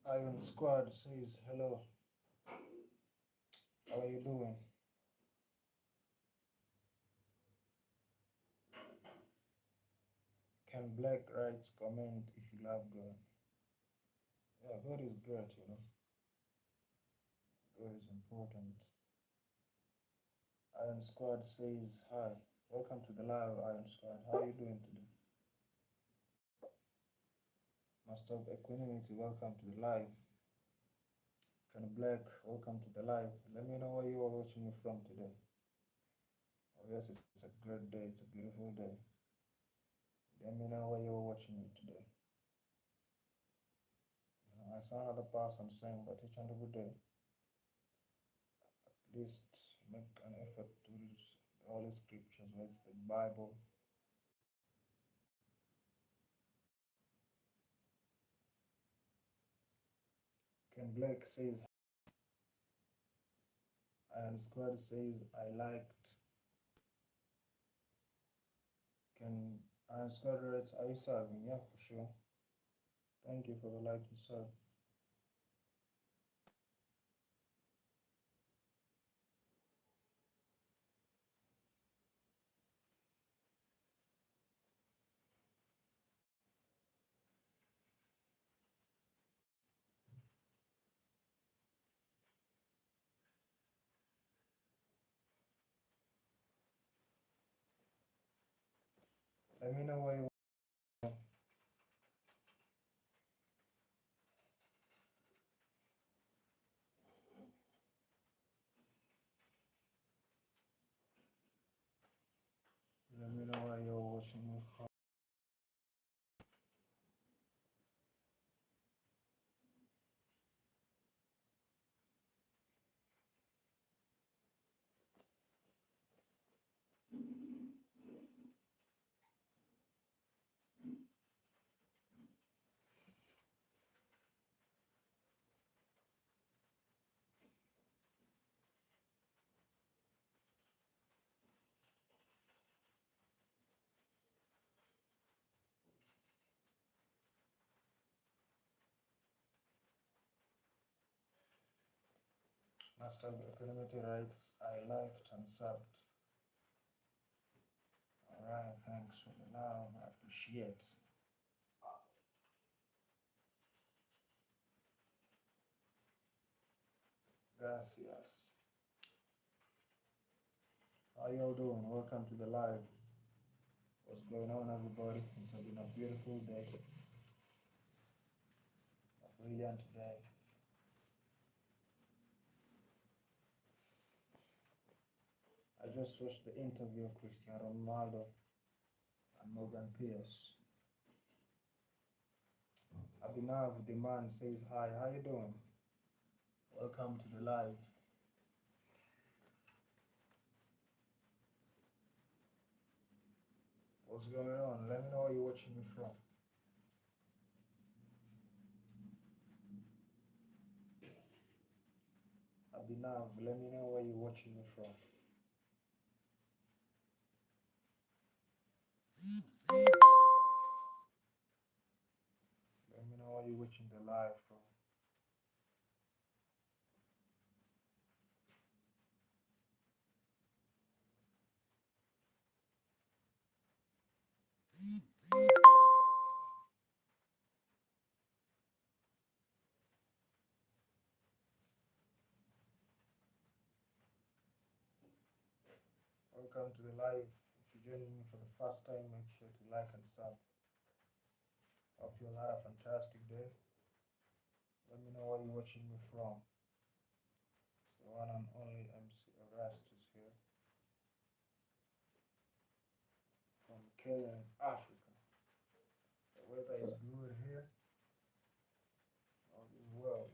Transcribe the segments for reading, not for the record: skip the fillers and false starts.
Iron Squad says hello. How are you doing? Can Black writes comment if you love God? Yeah, God is great. God is important. Iron Squad says hi. Welcome to the live, Iron Squad. How are you doing today? Master of Equanimity, welcome to the live. Can Black, welcome to the live. Let me know where you are watching me from today. Oh yes, it's a great day. It's a beautiful day. Let me know where you are watching me today. I saw another person saying that each and every day, at least make an effort to read the Holy Scriptures, whether it's the Bible. Ken Blake says, and Squad says, I liked. Can and Squad writes, are you serving? Yeah, for sure. Thank you for the like you serve. Let me know where you let me know where you're watching me from. Master of Equanimity writes, I liked and subbed. Alright, thanks for the love. I appreciate. Gracias. How y'all doing? Welcome to the live. What's going on, everybody? It's been a beautiful day, a brilliant day. I just watched the interview of Cristiano Ronaldo and Morgan Pierce. Abhinav, the man, says hi. How you doing? Welcome to the live. What's going on? Let me know where you're watching me from. Abhinav, let me know where you're watching me from. Let me know where you're watching the live from. Welcome to the live. If you're joining me for the first time, make sure to like and sub. Hope you'll have a fantastic day. Let me know where you're watching me from. It's the one and only MC ERASTUS here from Kenya, Africa. The weather is good here. All is well.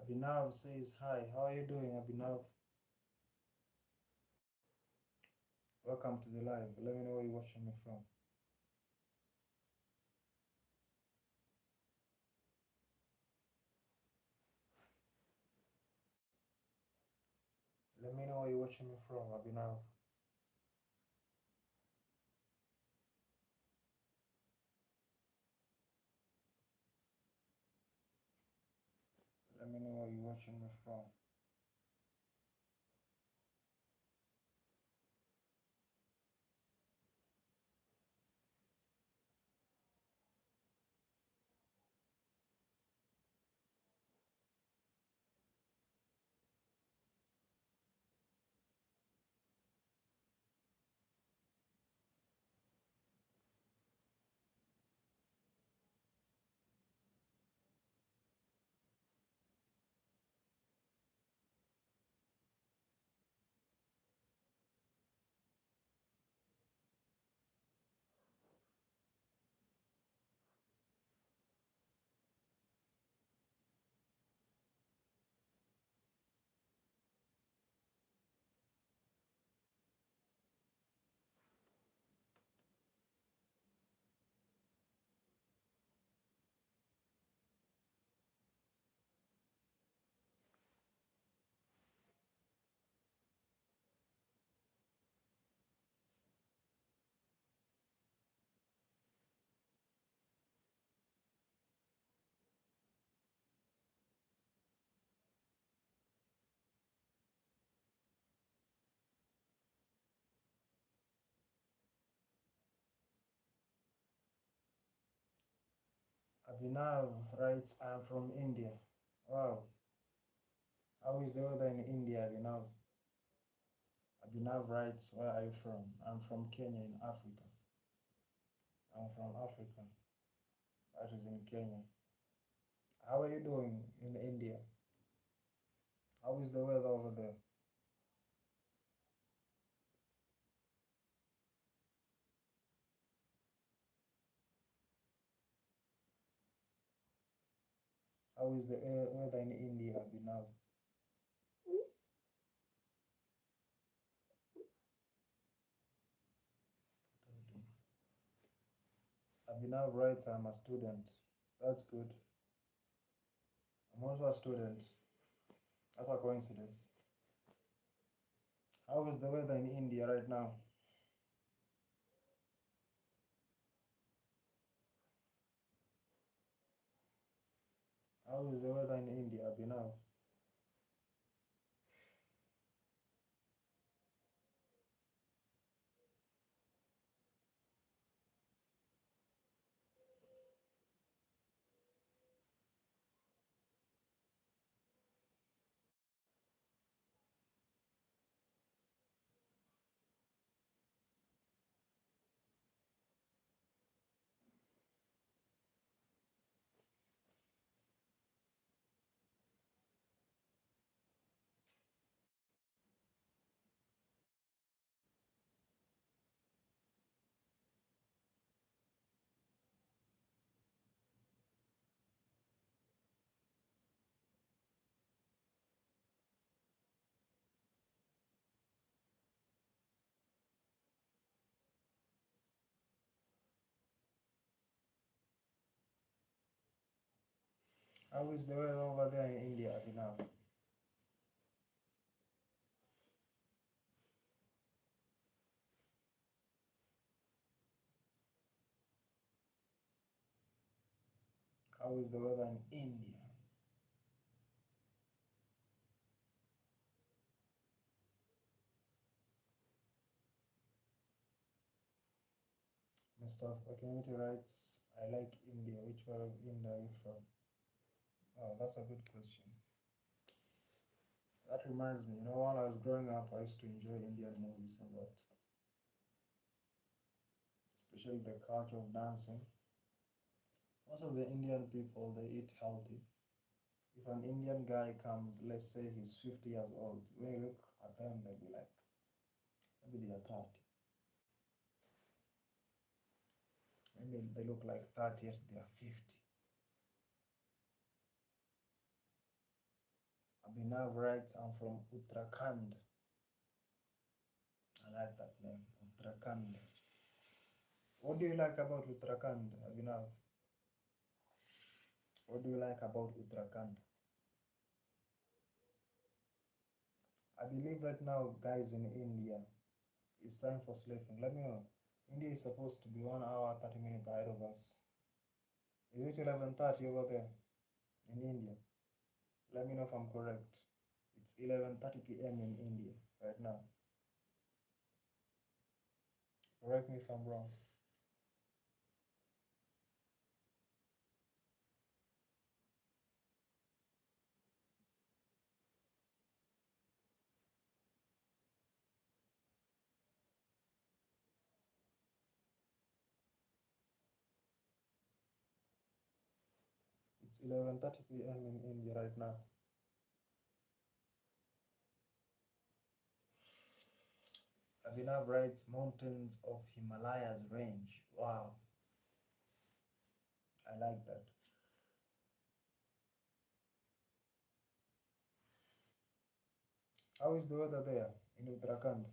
Abhinav says hi. How are you doing, Abhinav? Welcome to the live. Let me know where you're watching me from. Let me know where you're watching me from, Abhinav. Let me know where you're watching me from. Abhinav writes, I'm from India. Wow. How is the weather in India, Abhinav? Abhinav writes, where are you from? I'm from Kenya in Africa. I'm from Africa. That is in Kenya. How are you doing in India? How is the weather over there? How is the weather in India, Abhinav? Abhinav writes, I'm a student. That's good. I'm also a student. That's a coincidence. How is the weather in India right now? How is the weather in India, Abhinav? How is the weather over there in India, Abhinav? How is the weather in India? Mr. Community writes, I like India. Which part of India are you from? Oh, that's a good question. That reminds me, while I was growing up, I used to enjoy Indian movies a lot, especially the culture of dancing. Most of the Indian people, they eat healthy. If an Indian guy comes, let's say he's 50 years old, when you look at them, they'll be like, maybe they are 30. Maybe they look like 30, yet they are 50. Abhinav writes, I'm from Uttarakhand. I like that name, Uttarakhand. What do you like about Uttarakhand, Abhinav? What do you like about Uttarakhand? I believe right now, guys in India, it's time for sleeping. Let me know. India is supposed to be 1 hour, 30 minutes ahead of us. Is it 11:30 over there in India? Let me know if I'm correct. It's 11:30 p.m. in India right now. Correct me if I'm wrong. It's 11:30 p.m. in India right now. Abhinav writes mountains of Himalayas range. Wow, I like that. How is the weather there in Uttarakhand?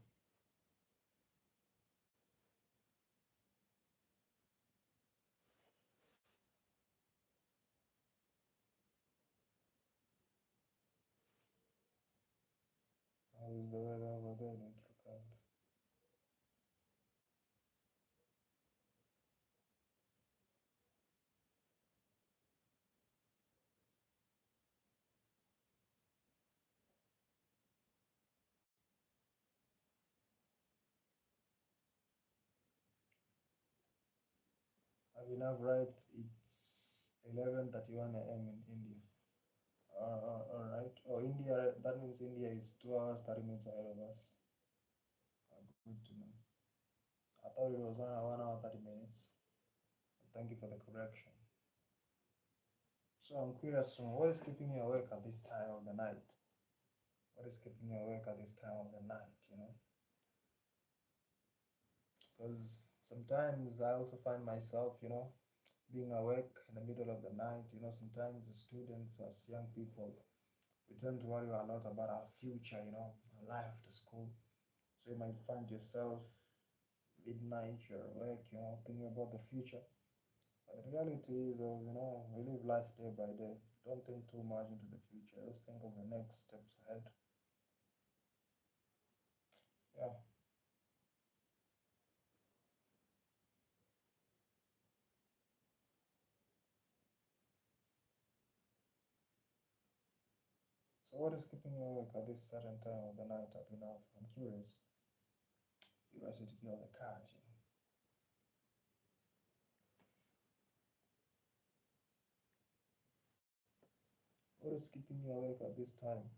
How is the weather over there in Uttarakhand? Abhinav writes it's 11:31 a.m. in India. All right. Oh, India. That means India is 2 hours 30 minutes ahead of us. Good to know. I thought it was 1 hour 30 minutes. Thank you for the correction. So I'm curious to know what is keeping you awake at this time of the night? What is keeping you awake at this time of the night? Because sometimes I also find myself, being awake in the middle of the night. Sometimes the students, as young people, we tend to worry a lot about our future, our life after school. So you might find yourself midnight, you're awake, thinking about the future. But the reality is, we live life day by day. Don't think too much into the future. Just think of the next steps ahead. Yeah. So what is keeping you awake at this certain time of the night? I'm curious. Curiosity kill the cat. What is keeping you awake at this time?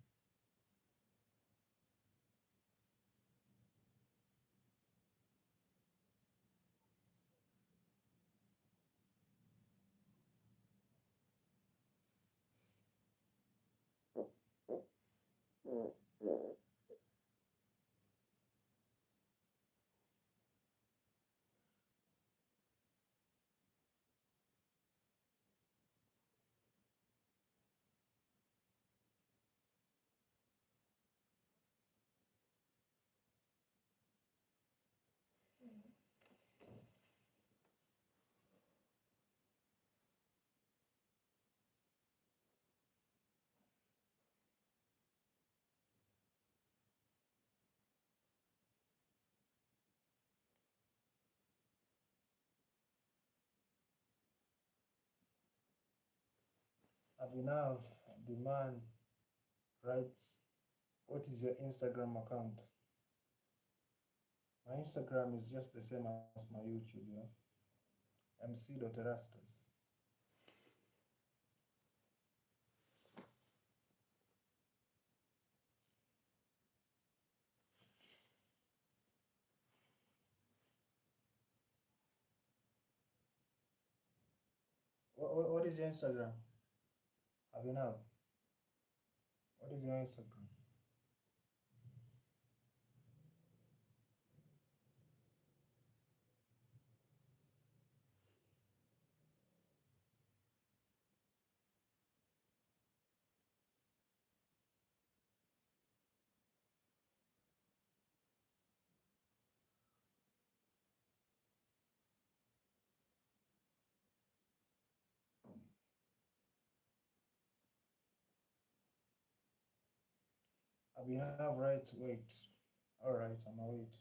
Abhinav, the man writes, what is your Instagram account? My Instagram is just the same as my YouTube. MC.Erastus. What is your Instagram? Abhinav, what is your Instagram? Abhinav, right? Wait. Alright, I'm gonna wait.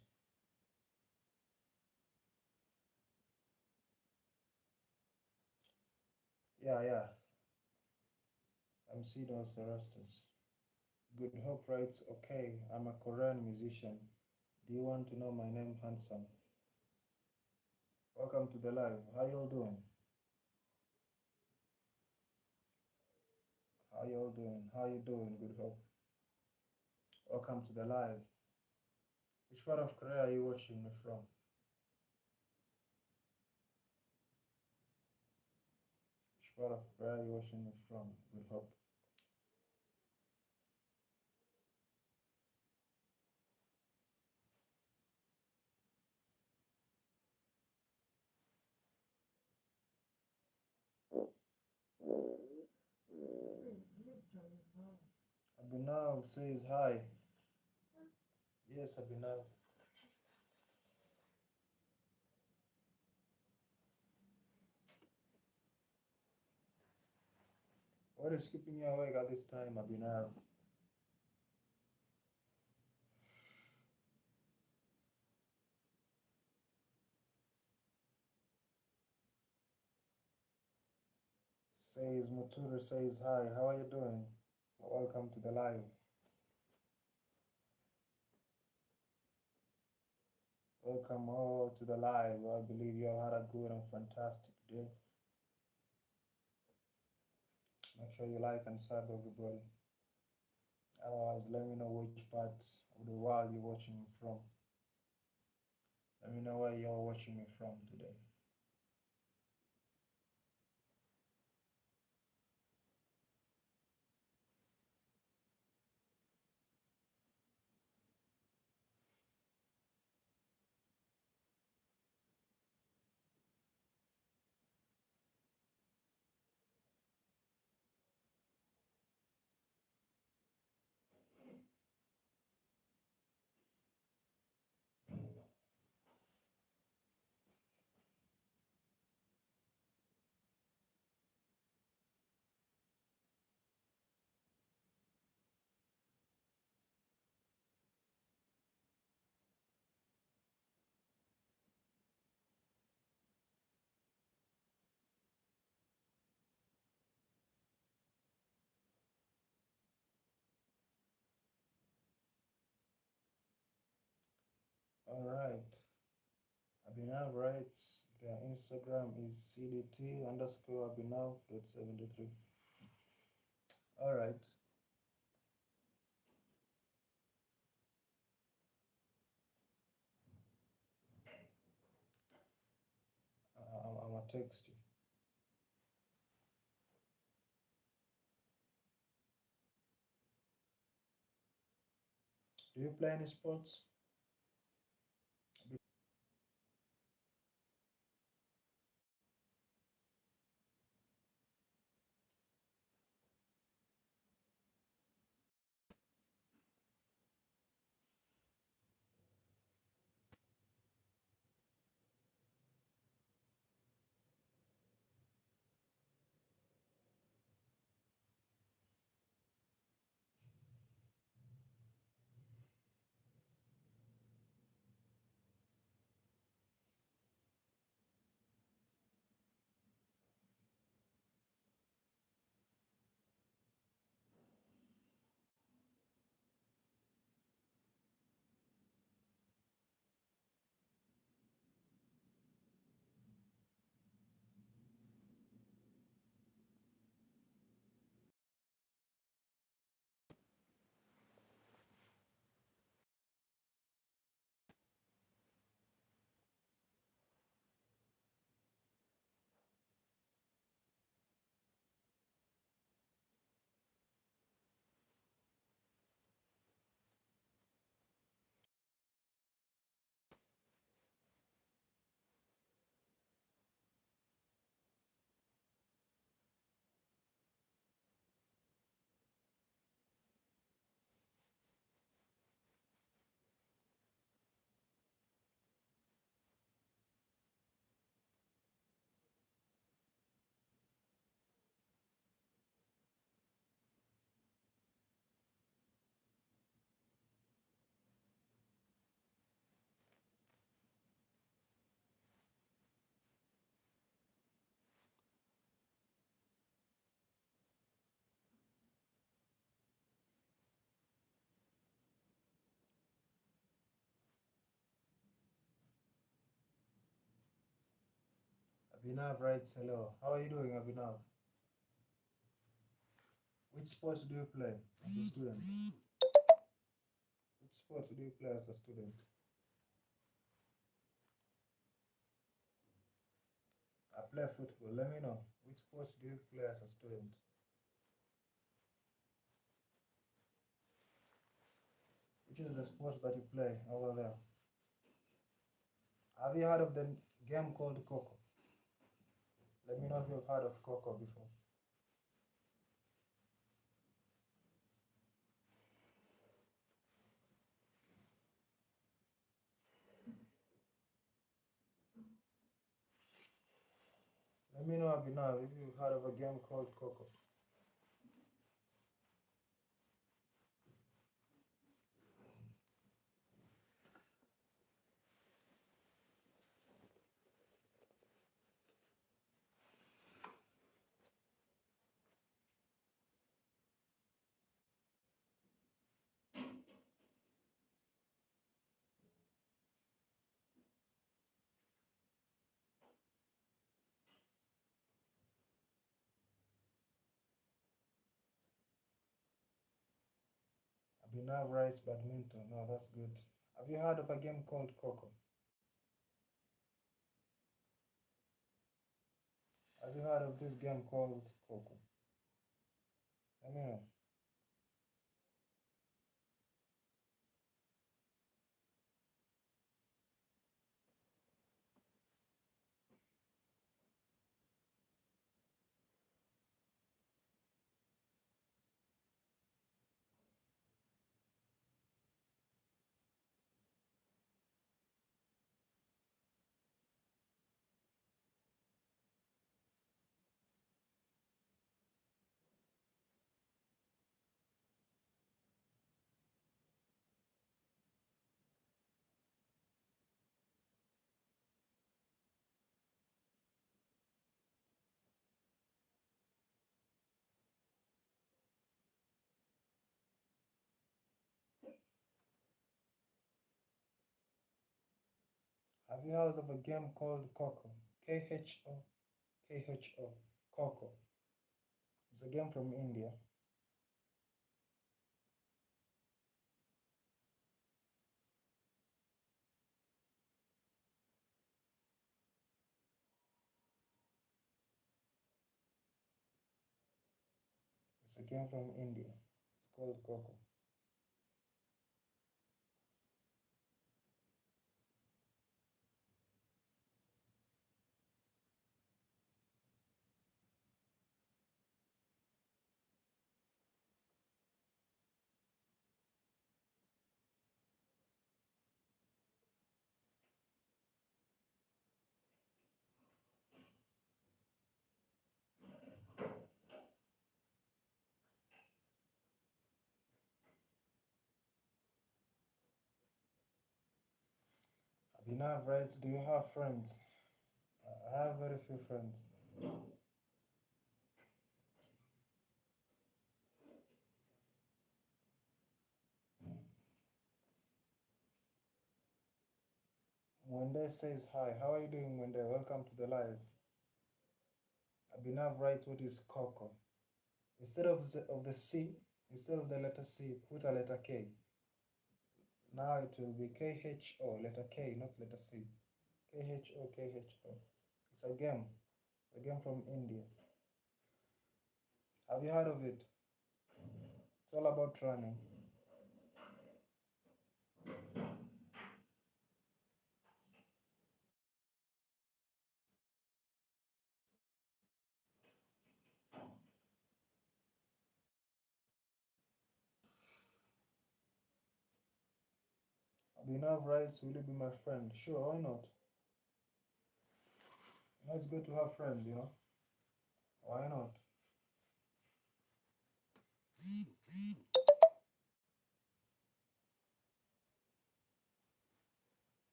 Yeah, yeah. I'm Sidos ERASTUS. Good Hope writes, okay, I'm a Korean musician. Do you want to know my name, handsome? Welcome to the live. How y'all doing? How y'all doing? How you doing, Good Hope? Welcome to the live. Which part of Korea are you watching me from? Which part of Korea are you watching me from, Good Hope? Abhinav says hi. Yes, Abhinav. What is keeping you awake at this time, Abhinav? Says Muturu says hi. How are you doing? Welcome to the live. Welcome all to the live. I believe you all had a good and fantastic day. Make sure you like and sub everybody. Otherwise, let me know which parts of the world you're watching me from. Let me know where you're watching me from today. All right. Abhinav writes their Instagram is CDT underscore Abhinav.73. All right. I'm going to text you. Do you play any sports? Abhinav writes, hello. How are you doing, Abhinav? Which sports do you play as a student? Which sports do you play as a student? I play football. Let me know. Which sports do you play as a student? Which is the sports that you play over there? Have you heard of the game called Coco? Let me know if you've heard of Coco before. Let me know, Abhinav, if you've heard of a game called Coco. Abhinav writes badminton. No, that's good. Have you heard of a game called Coco? Have you heard of this game called Coco? Let me know. Have you heard of a game called Coco? Kho, Kho, Coco. It's a game from India. It's a game from India. It's called Coco. Abhinav writes, do you have friends? I have very few friends. Wende says hi. How are you doing, Wende? Welcome to the live. Abhinav writes, what is Coco? Instead of the C, instead of the letter C, put a letter K. Now it will be KHO, letter K, not letter C. KHO, KHO. It's a game from India. Have you heard of it? It's all about running. Abhinav writes, will you be my friend? Sure, why not? It's good to have friends, you know? Why not?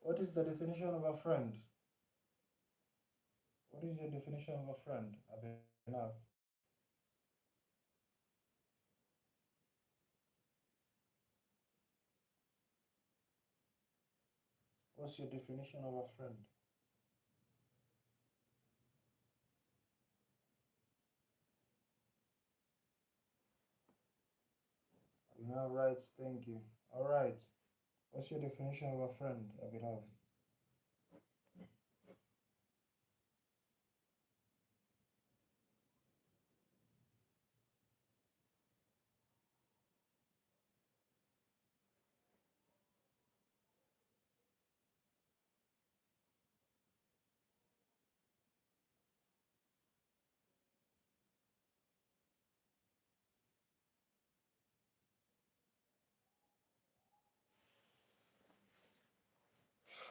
What is the definition of a friend? What is your definition of a friend, Abhinav? What's your definition of a friend? All right, thank you. All right. What's your definition of a friend, Abhinav?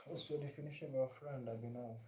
What's your definition of a friend, Abhinav?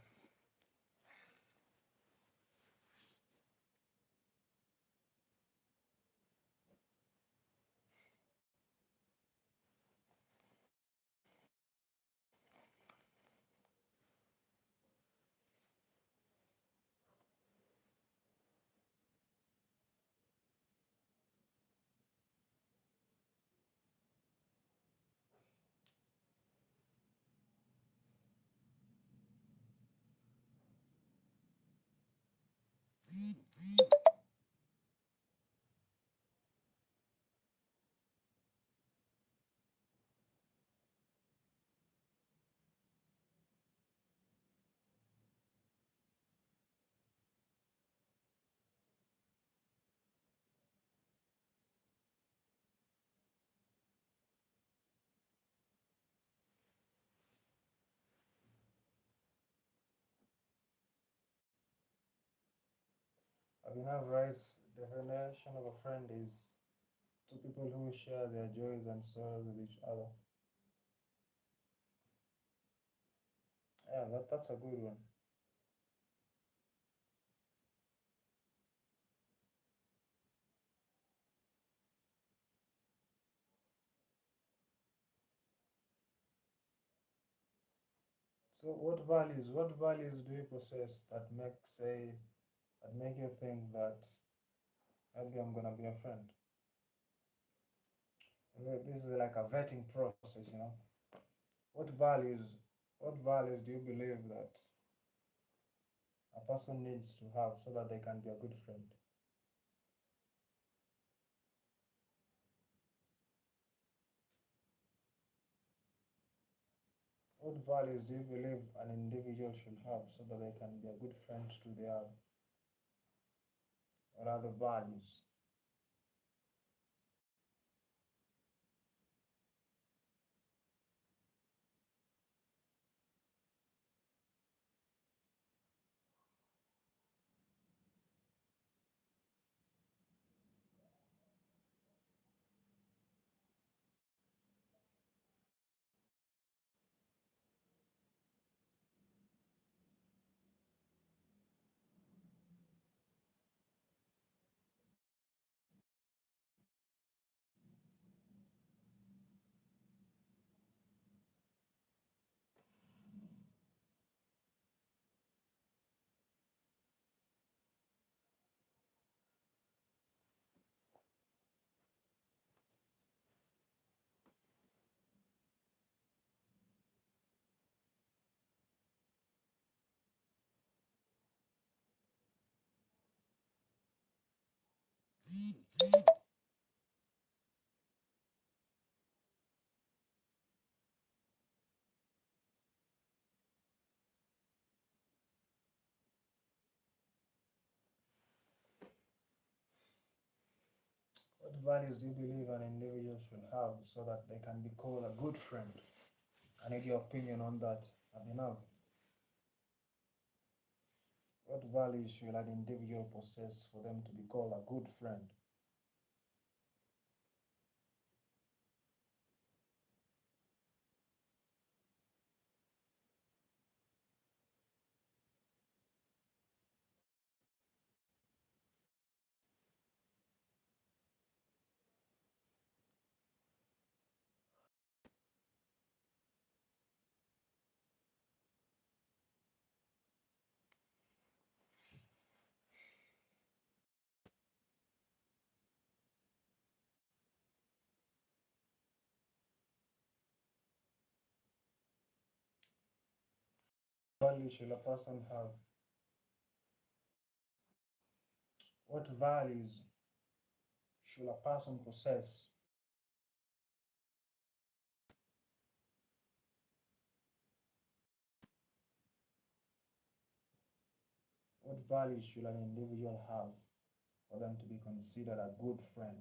Abhinav writes, definition of a friend is two people who share their joys and sorrows with each other. Yeah, that's a good one. So what values do you possess that make you think that maybe I'm gonna be a friend? This is like a vetting process, you know. What values what values do you believe that a person needs to have so that they can be a good friend? What values do you believe an individual should have so that they can be a good friend to the other? What are the values? What values do you believe an individual should have so that they can be called a good friend? I need your opinion on that. Abhinav, what values should an individual possess for them to be called a good friend? Values should a person have? What values should a person possess What values should an individual have for them to be considered a good friend?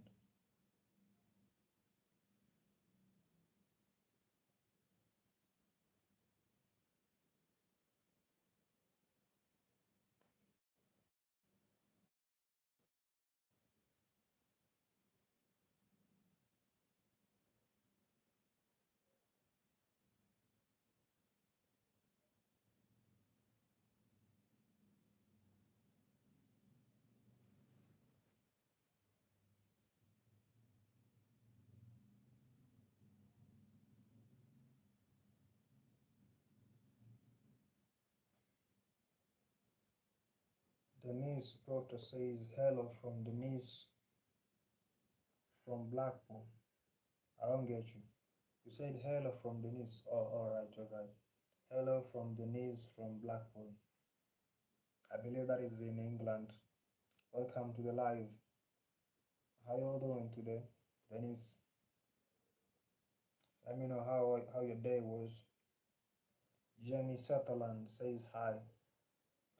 Denise Proctor says, hello from Denise from Blackpool. I don't get you. You said hello from Denise. Oh, alright, alright. Hello from Denise from Blackpool. I believe that is in England. Welcome to the live. How you all doing today? Denise, let me know how your day was. Jamie Sutherland says hi.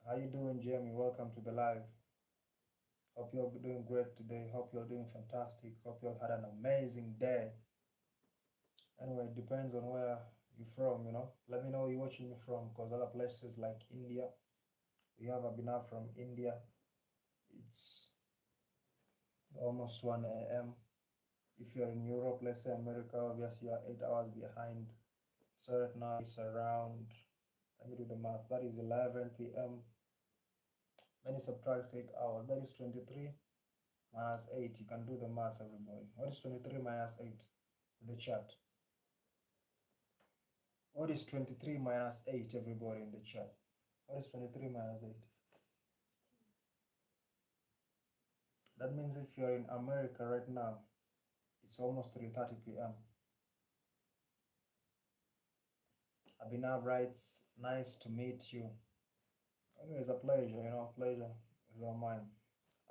How you doing, Jamie? Welcome to the live. Hope you're doing great today. Hope you're doing fantastic. Hope you all had an amazing day. Anyway, it depends on where you're from, you know. Let me know where you're watching me from, because other places like India, we have Abhinav from India. It's almost 1 a.m. If you're in Europe, let's say America, obviously you're 8 hours behind. So right now it's around, let me do the math, that is 11 p.m. Then you subtract 8 hours, that is 23 minus 8. You can do the math, everybody. What is 23 minus 8 in the chat? What is 23 minus 8, everybody in the chat? What is 23 minus 8? That means if you're in America right now, it's almost 3:30 p.m. Abhinav writes, nice to meet you. Anyway, it's a pleasure, you know, pleasure is all mine.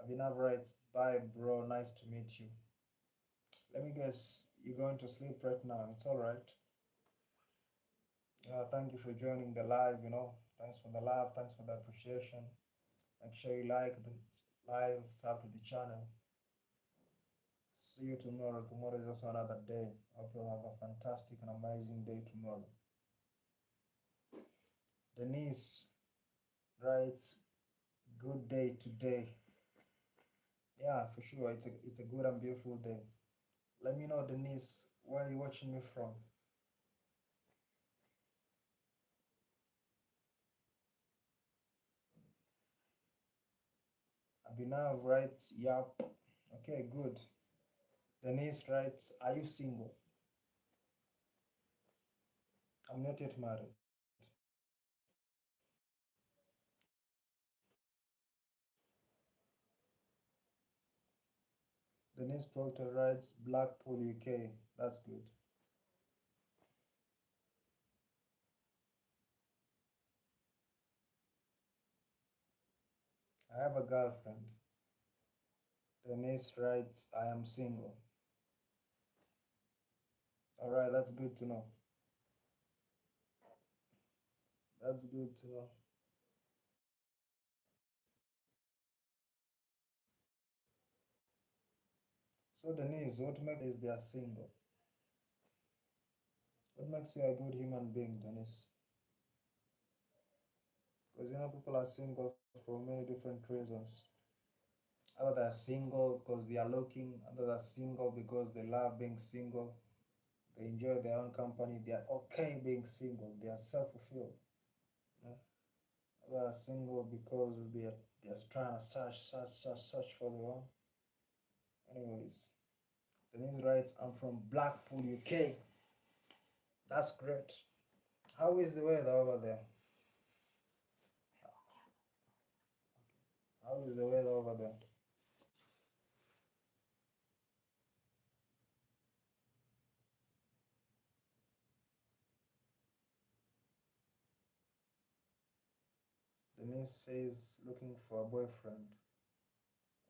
Abhinav writes, bye bro, nice to meet you. Let me guess, you're going to sleep right now. It's all right. Thank you for joining the live, you know. Thanks for the love, thanks for the appreciation. Make sure you like the live, sub to the channel. See you tomorrow. Tomorrow is also another day. Hope you'll have a fantastic and amazing day tomorrow. Denise writes, good day today. Yeah, for sure. It's a good and beautiful day. Let me know, Denise, where are you watching me from? Abhinav writes, yup. Okay, good. Denise writes, are you single? I'm not yet married. Denise Proctor writes, Blackpool, UK. That's good. I have a girlfriend. Denise writes, I am single. All right, that's good to know. That's good to know. So Denise, what makes is they are single? What makes you a good human being, Denise? Because you know people are single for many different reasons. Either they're single because they are looking, either they're single because they love being single, they enjoy their own company, they are okay being single, they are self-fulfilled. Yeah? Either they're single because they're trying to search for their own. Anyways, Denise writes, I'm from Blackpool, UK. That's great. How is the weather over there? How is the weather over there? Denise says looking for a boyfriend.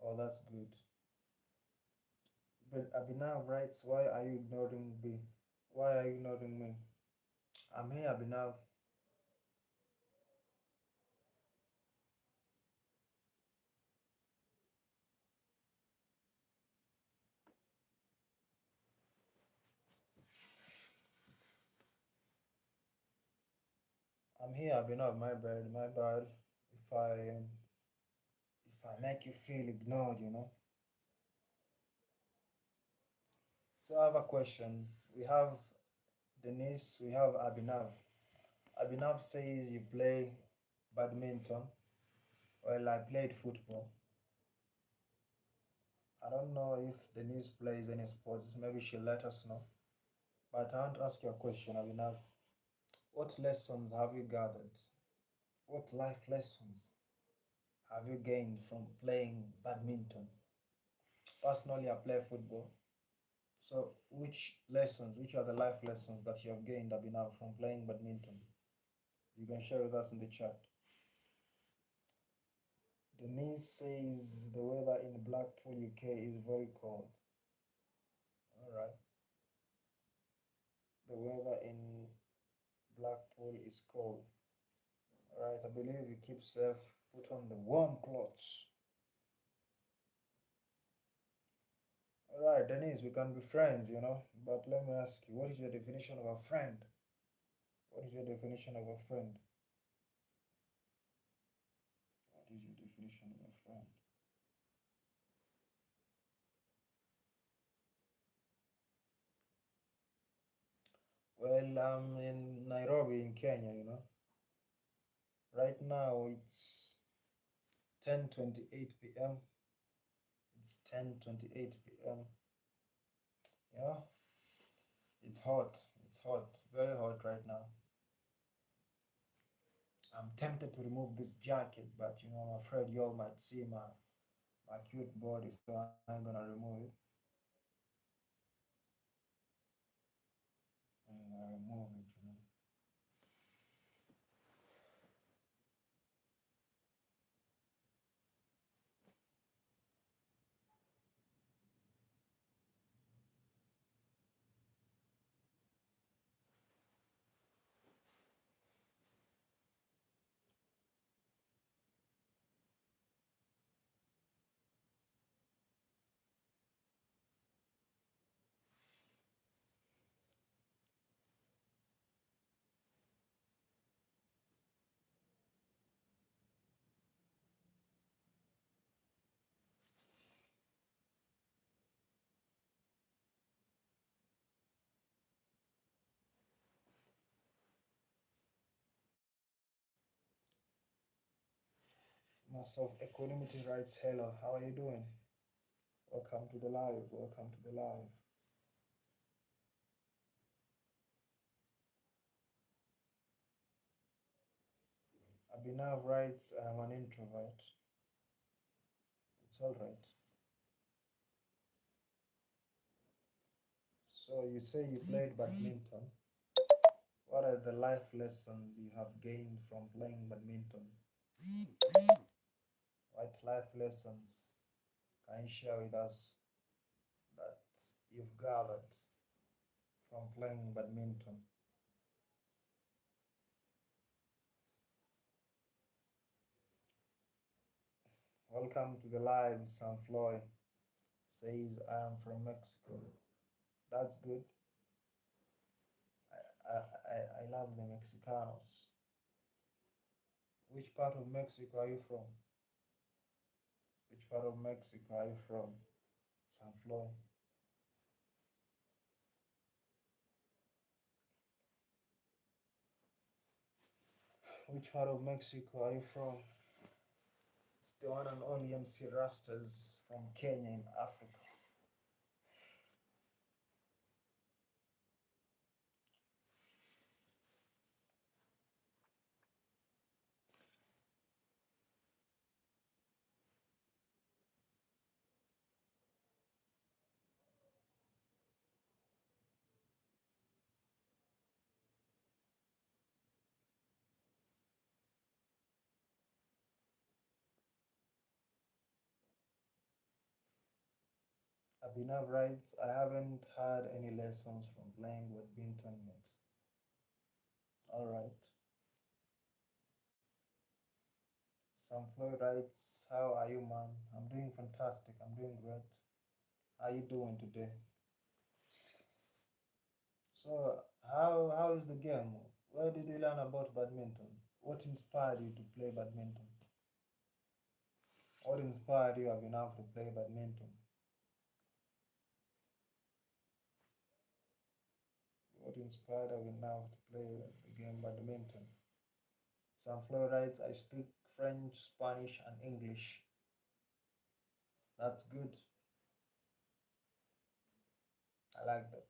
Oh, that's good. But Abhinav writes, why are you ignoring me? Why are you ignoring me? I'm here, Abhinav. I'm here. I've been up. My bad. My bad. If I um, if I make you feel ignored. So I have a question. We have Denise. We have Abhinav. Abhinav says you play badminton. Well, I played football. I don't know if Denise plays any sports. Maybe she'll let us know. But I want to ask you a question, Abhinav. What lessons have you gathered? What life lessons have you gained from playing badminton? Personally, I play football. So, which are the life lessons that you have gained, Abhinav, from playing badminton? You can share with us in the chat. Denise says the weather in Blackpool, UK is very cold. All right. The weather in Blackpool is cold. All right. I believe you keep safe. Put on the warm clothes. All right, Denise, we can be friends. But let me ask you, what is your definition of a friend? What is your definition of a friend? What is your definition of a friend? Well, I'm in Nairobi in Kenya. Right now it's 10:28 p.m. It's 10:28 p.m. Yeah, it's hot. It's hot. Very hot right now. I'm tempted to remove this jacket, but I'm afraid y'all might see my cute body, so I'm gonna remove it. And I remove it. Myself, Equanimity writes, hello, how are you doing? Welcome to the live. Welcome to the live. Abhinav writes, I'm an introvert. It's all right. So you say you played badminton. What are the life lessons you have gained from playing badminton? What life lessons can you share with us that you've gathered from playing badminton? Welcome to the live, Sanfloy. Says I am from Mexico. That's good. I love the Mexicanos. Which part of Mexico are you from? Which part of Mexico are you from? Sanfloy. Which part of Mexico are you from? It's the one and only MC Rastas from Kenya in Africa. Abhinav writes, I haven't had any lessons from playing badminton yet. Alright. Sunflower writes, how are you, man? I'm doing fantastic. I'm doing great. How you doing today? So how is the game? Where did you learn about badminton? What inspired you to play badminton? What inspired you enough to play badminton? What inspired you enough to play the game badminton? Some Floridites, I speak French, Spanish, and English. That's good. I like that.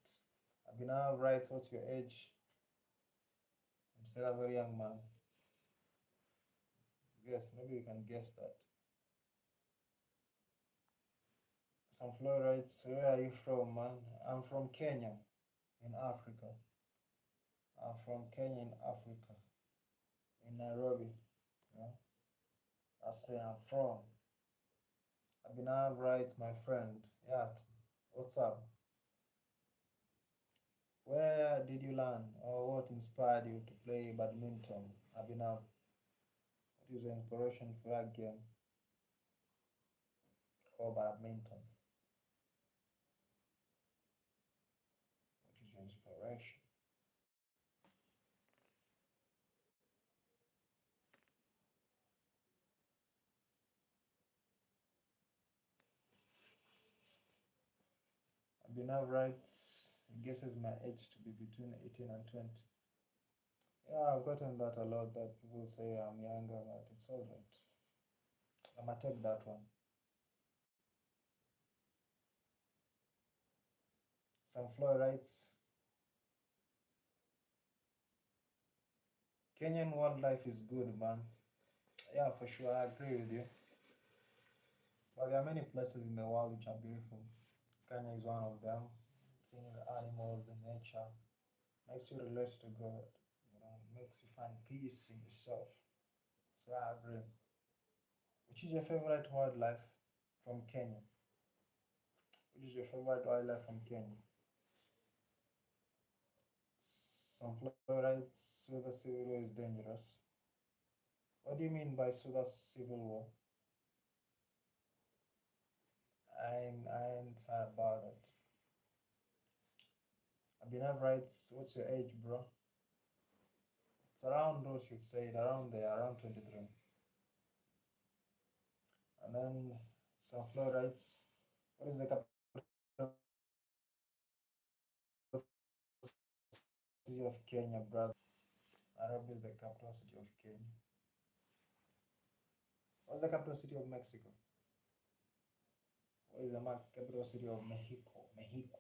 Abhinav writes, what's your age? I'm still a very young man. Guess, maybe you can guess that. Some Floridites, where are you from, man? I'm from Kenya, in Africa. I'm from Kenya in Africa, in Nairobi. Yeah, that's where I'm from. Abhinav writes, my friend. Yeah, what's up? Where did you learn or what inspired you to play badminton? Abhinav, what is your inspiration for that game called badminton? What is your inspiration? Abhinav writes, he guesses my age to be between 18 and 20. Yeah, I've gotten that a lot that people say I'm younger, but it's alright. I'm gonna take that one. Some Floyd writes, Kenyan wildlife is good, man. Yeah, for sure, I agree with you. But there are many places in the world which are beautiful. Kenya is one of them. Seeing the animals, the nature, makes you relate to God. Makes you find peace in yourself. So I agree. Which is your favorite wildlife from Kenya? Which is your favorite wildlife from Kenya? Some fluorides, Suda civil war is dangerous. What do you mean by Suda civil war? I ain't heard about it. Abhinav writes, what's your age, bro? It's around what you've said, around there, around 23. And then some fluorides, what is the capital city of Kenya, brother? Nairobi is the capital city of Kenya. What's the capital city of Mexico? What is the capital city of Mexico? Mexico.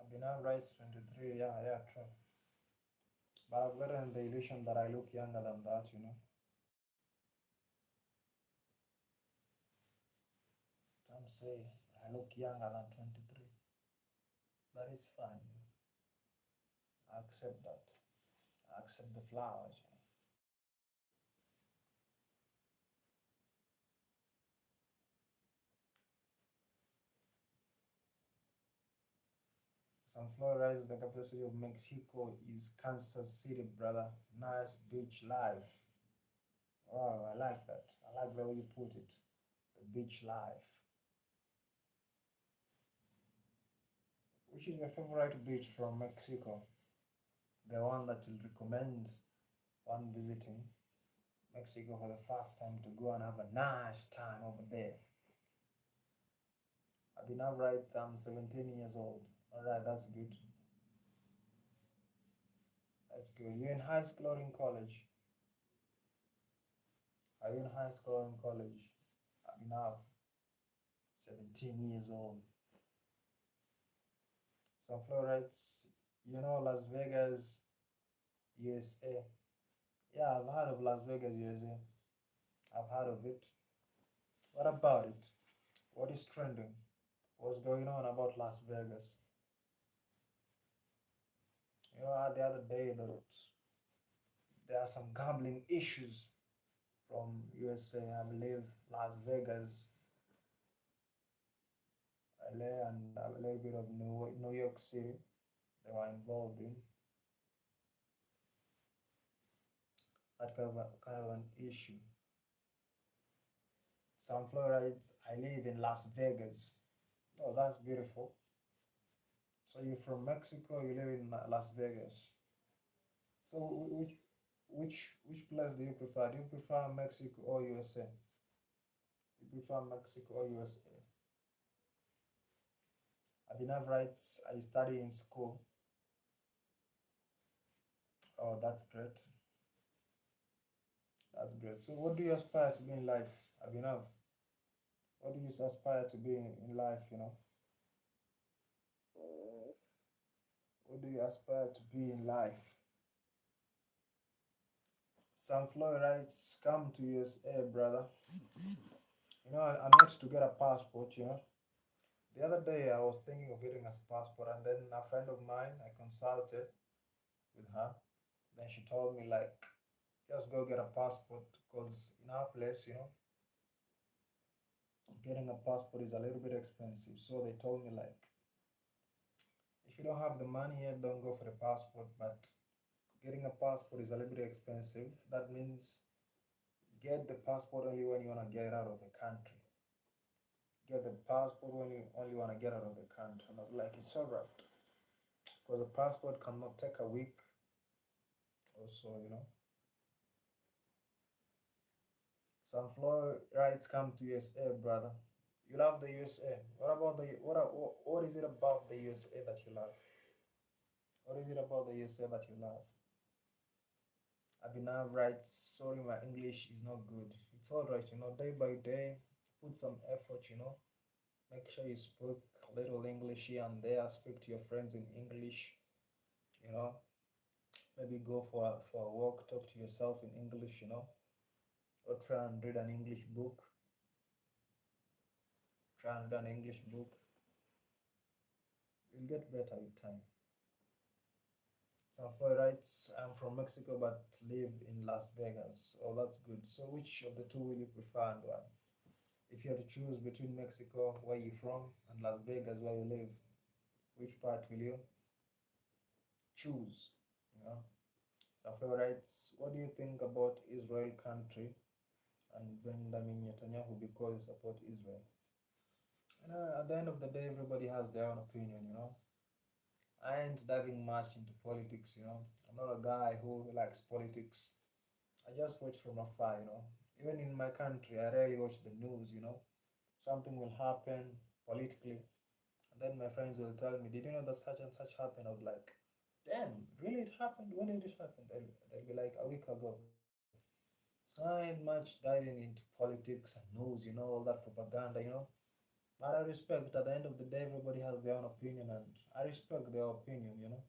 Abhinav writes 23. Yeah, true. But I've gotten the illusion that I look younger than that. Some say I look younger than 23. But it's fine. I accept that. I accept the flowers. Some Flores, the capital city of Mexico is Kansas City, brother. Nice beach life. Wow, I like that. I like the way you put it. The beach life. Which is your favorite beach from Mexico? The one that you'll recommend one visiting Mexico for the first time to go and have a nice time over there. Abhinav writes, I'm 17 years old. Alright, that's good. That's good. You're in high school or in college? Are you in high school or in college? Abhinav, 17 years old. Some Florites, Las Vegas, USA. Yeah, I've heard of Las Vegas, USA. I've heard of it. What about it? What is trending? What's going on about Las Vegas? The other day that there are some gambling issues from USA, I believe Las Vegas, LA, and a little bit of New York City. They were involved in that kind of an issue. Some Floridians, I live in Las Vegas. Oh, that's beautiful. So you're from Mexico, you live in Las Vegas. So which place do you prefer? Do you prefer Mexico or USA? You prefer Mexico or USA? Abhinav writes, I study in school. Oh, that's great. That's great. So what do you aspire to be in life, Abhinav? What do you aspire to be in life, you know? What do you aspire to be in life? Sam Floyd writes, come to USA, brother. You know, I'm yet to get a passport, you know. The other day I was thinking of getting a passport, and then a friend of mine, I consulted with her. Then she told me like, just go get a passport because in our place, you know, getting a passport is a little bit expensive. So they told me like, if you don't have the money yet, don't go for the passport. But getting a passport is a little bit expensive. That means get the passport only when you want to get out of the country. Get the passport when you only want to get out of the country. And I was like, it's all right. Because a passport cannot take a week or so, you know. Some floor rights come to USA, brother. You love the USA. What about what is it about the USA that you love? What is it about the USA that you love? Abhinav writes, sorry, my English is not good. It's all right, you know, day by day, put some effort, you know. Make sure you speak a little English here and there. Speak to your friends in English, you know. Maybe go for a walk, talk to yourself in English, you know, or try and read an English book. Try and read an English book. You'll get better with time. Sanfoy writes, I'm from Mexico but live in Las Vegas. Oh, that's good. So, which of the two will you prefer and why? If you had to choose between Mexico, where you're from, and Las Vegas, where you live, which part will you choose? You know, Sanfoy writes, what do you think about Israel country and Benjamin Netanyahu because support Israel? You know, at the end of the day, everybody has their own opinion. You know, I ain't diving much into politics. You know, I'm not a guy who likes politics. I just watch from afar, you know. Even in my country, I rarely watch the news, you know. Something will happen politically, and then my friends will tell me, did you know that such and such happened? I was like, damn, really it happened? When did it happen? They'll be like, a week ago. So I ain't much diving into politics and news, you know, all that propaganda, you know. But I respect, at the end of the day, everybody has their own opinion, and I respect their opinion, you know.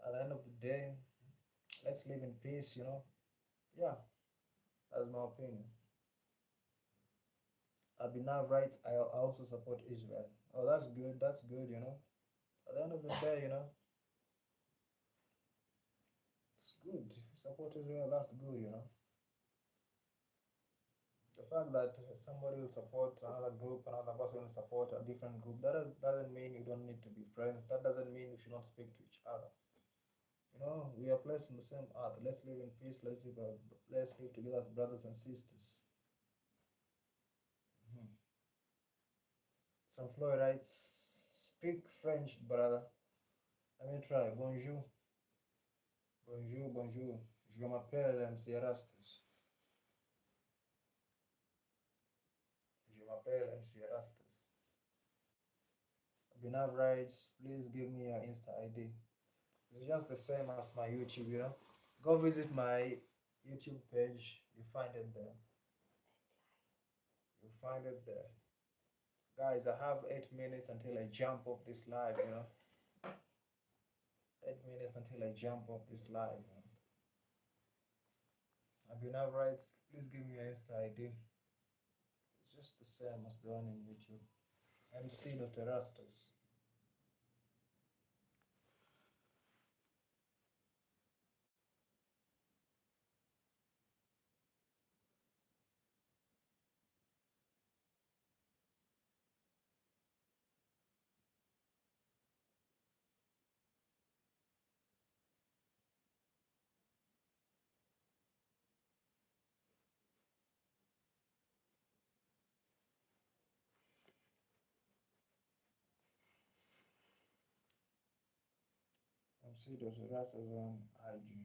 At the end of the day, let's live in peace, you know. Yeah, that's my opinion. Abhinav writes, I also support Israel. Oh, that's good. That's good, you know. At the end of the day, you know, it's good. If you support Israel, that's good, you know. The fact that somebody will support another group, another person will support a different group, doesn't mean you don't need to be friends. That doesn't mean you should not speak to each other. You know, we are placed on the same earth. Let's live in peace. Let's live together as brothers and sisters. Mhm. Some Floyd writes, speak French, brother. Let me try. Bonjour. Bonjour, bonjour. Je m'appelle MC ERASTUS. Je m'appelle MC ERASTUS. Binav writes, please give me your Insta ID. It's just the same as my YouTube, you know. Go visit my YouTube page. You find it there. You find it there. Guys, I have 8 minutes until I jump off this live, you know. 8 minutes until I jump off this live. You know? Abhinav writes, please give me your Insta ID. It's just the same as the one in YouTube. MC.Erastus. see those ERASTUS on IG.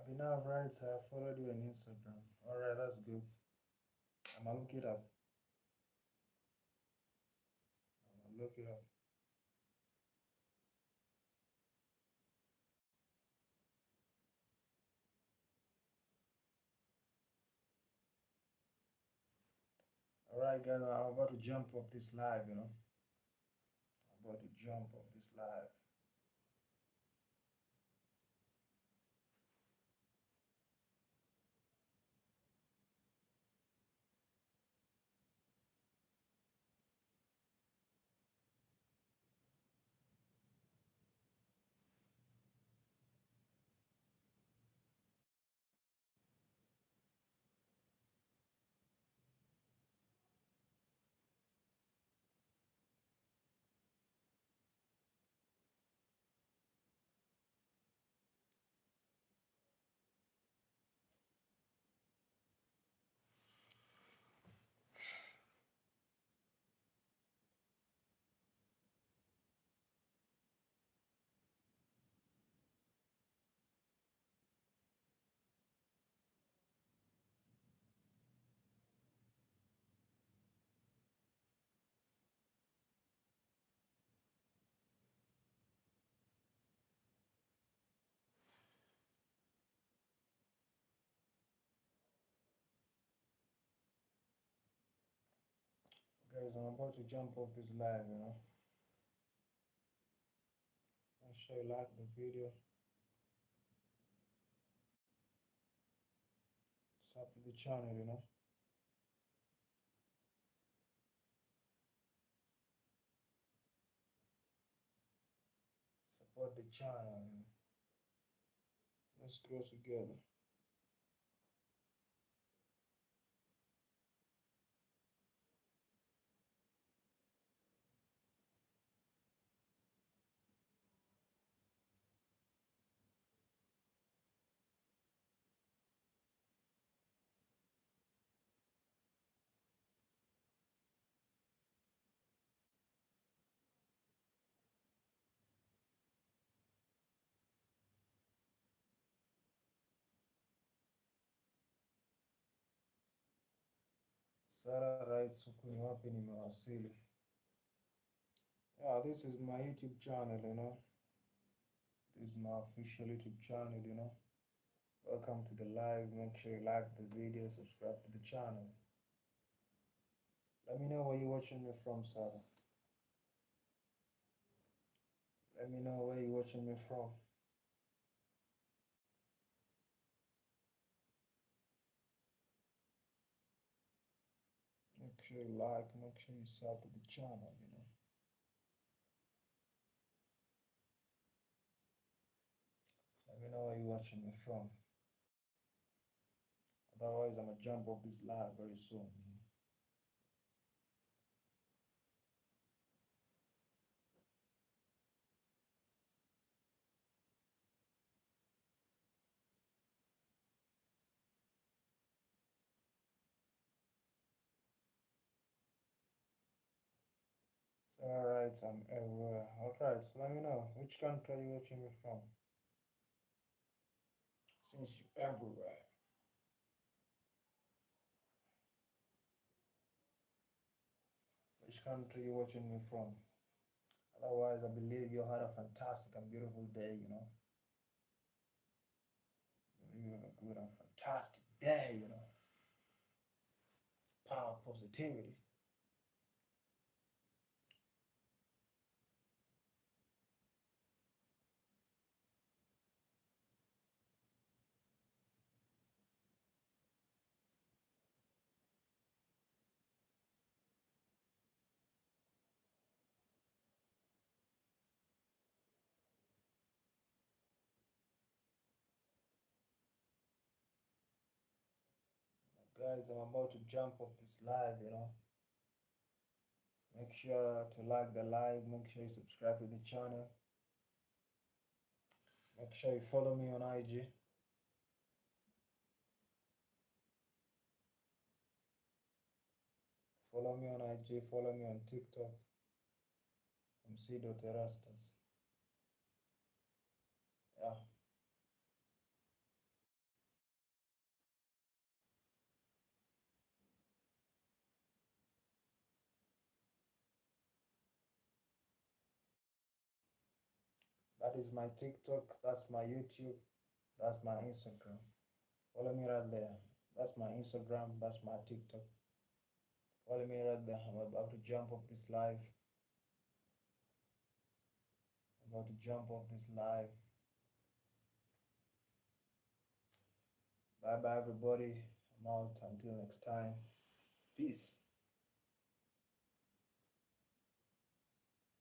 Abhinav writes, I followed you on Instagram. Alright, that's good. I'm gonna look it up. I'm gonna look it up. Alright, guys, I'm about to jump off this live. I'm about to jump off this live. Guys, I'm about to jump off this live. Make sure you like the video. Sub to the channel. Support the channel. Let's grow together. Sarah writes, huku ni wapi nimewasili. Yeah, this is my YouTube channel. This is my official YouTube channel. Welcome to the live. Make sure you like the video, subscribe to the channel. Let me know where you're watching me from, Sarah. Let me know where you're watching me from. Make sure you like, make sure you sub to the channel. Let me know where you're watching me from. Otherwise, I'm gonna jump off this live very soon. Alright, I'm everywhere. Alright, so let me know which country are you watching me from? Since you everywhere. Which country you watching me from? Otherwise, I believe you had a fantastic and beautiful day. You had a good and fantastic day. Power, positivity. Guys, I'm about to jump off this live. Make sure to like the live, make sure you subscribe to the channel, make sure you follow me on IG, follow me on IG, follow me on TikTok. I'm C.Erastus. Yeah, that is my TikTok, that's my YouTube, that's my Instagram. Follow me right there. That's my Instagram, that's my TikTok. Follow me right there. I'm about to jump off this live. I'm about to jump off this live. Bye bye, everybody. I'm out until next time. Peace.